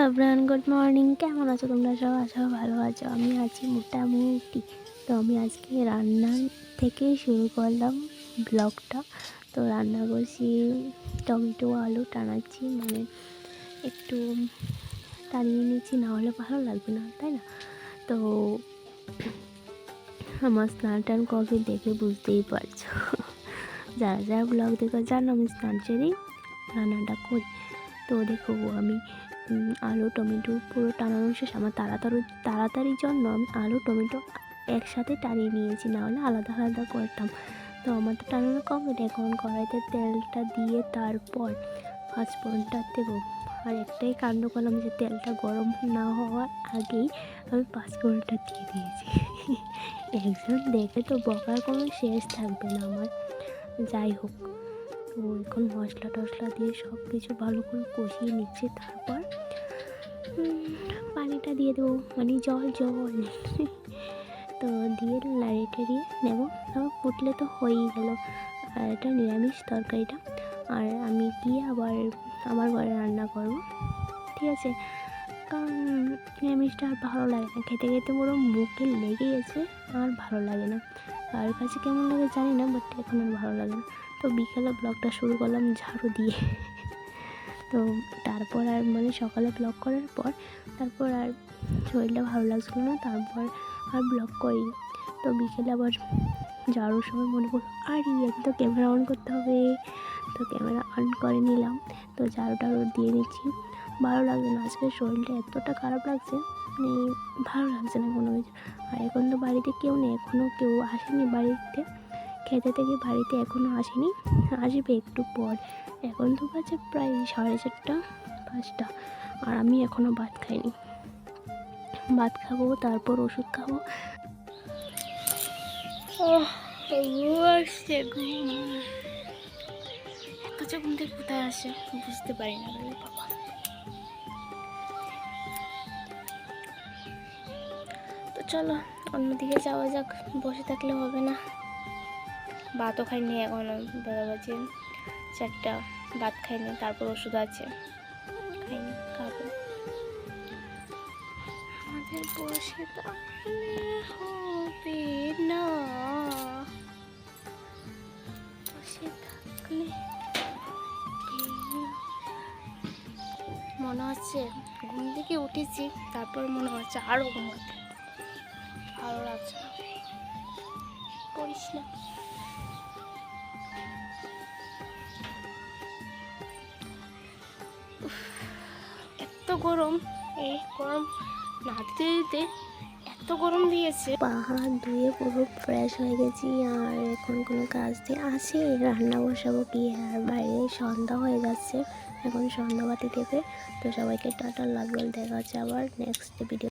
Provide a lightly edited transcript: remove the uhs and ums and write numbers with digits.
Everyone, good morning. কেমন আছো তোমরা? সব আছো, ভালো আছো? আমি আছি মোটামুটি। তো আমি আজকে রান্নার থেকে শুরু করলাম ব্লগটা। তো রান্না করছি, টমেটো আলু টানাচ্ছি, মানে একটু টানিয়ে নিচ্ছি, না হলে ভালো লাগবে না, তাই না? তো আমার স্নান টান কফি দেখে বুঝতেই পারছো, যারা যারা ব্লগ দেখো জানো আমি স্নান সেরেই রান্নাটা করি। তো দেখো আমি আলু টমেটো পুরো টানানো শেষ। আমার তাড়াতাড়ির জন্য আমি আলু টমেটো একসাথে টানিয়ে নিয়েছি, না হলে আলাদা আলাদা করতাম। তো আমার তো টানানো কমপ্লিট। এখন কড়াইতে তেলটা দিয়ে তারপর পাঁচফোড়নটা দেবো। আর একটাই কাণ্ড করলাম যে তেলটা গরম না হওয়ার আগেই আমি পাঁচফোড়নটা দিয়ে দিয়েছি। একজন দেখে তো বকার কোনো শেষ থাকবে না আমার। যাই হোক, তো এখন মশলা টশলা দিয়ে সব কিছু ভালো করে কষিয়ে নিচ্ছি। তারপর পানিটা দিয়ে দেবো, মানে জল তো দিয়ে নাড়িয়ে টাড়িয়ে নেবো। তারপর ফুটলে তো হয়েই গেল। আর এটা নিরামিষ তরকারিটা। আর আমি গিয়ে আবার আমার ঘরে রান্না করবো, ঠিক আছে? কারণ নিরামিষটা আর ভালো লাগে না, খেতে খেতে পুরো মুখে লেগে গেছে, আর ভালো লাগে না। আর কাছে কেমন লাগে জানি না, বাট এখন আর ভালো লাগে না। তো বিকেলে ব্লগটা শুরু করলাম ঝাড়ু দিয়ে। তো তারপর আর মানে সকালে ব্লগ করার পর তারপর আর শরীরটা ভালো লাগছিলো না, তারপর আর ব্লগ করিনি। তো বিকেলে আবার ঝাড়ুর সময় মনে করলো আর এখন তো ক্যামেরা অন করতে হবে। তো ক্যামেরা অন করে নিলাম। তো ঝাড়ু দিয়ে নিচ্ছি। ভালো লাগছে না, আজকে শরীরটা এতটা খারাপ লাগছে, মানে ভালো লাগছে না কোনো কিছু। আর এখন তো বাড়িতে কেউ নেই, এখনও কেউ আসেনি বাড়িতে, খেতে থেকে বাড়িতে এখনও আসেনি, আসবে একটু পর। এখন তো বাজে প্রায় 4:30 5টা, আর আমি এখনও ভাত খাইনি। ভাত খাবো, তারপর ওষুধ খাবো। এত ঘুম থেকে কোথায় আসে বুঝতে পারি না বাবা। তো চলো অন্যদিকে যাওয়া যাক, বসে থাকলে হবে না। ভাতও খাইনি, এখনো বাজে 4টা, ভাত খাইনি, তারপর ওষুধ আছে, খাইনি, খাবো। আমাদের বসে থাকলে হবে না, বসে থাকলে মনে হচ্ছে ঘুম থেকে উঠেছি, তারপর মনে হচ্ছে আরো ঘুমাতে ভালো লাগছে না, করিস না। এত গরম, এই গরম না দিতে দিতে এত গরম দিয়েছে। পা হাত ধুয়ে পুরো ফ্রেশ হয়ে গেছি, আর এখন কোনো কাজ দিয়ে আসি, রান্না বসাবো কি। আর বাইরে সন্ধ্যা হয়ে যাচ্ছে, এখন সন্ধ্যাবাতি দেবে। তো সবাইকে টাটা, লাভ, দেখা হচ্ছে আবার নেক্সট ভিডিও।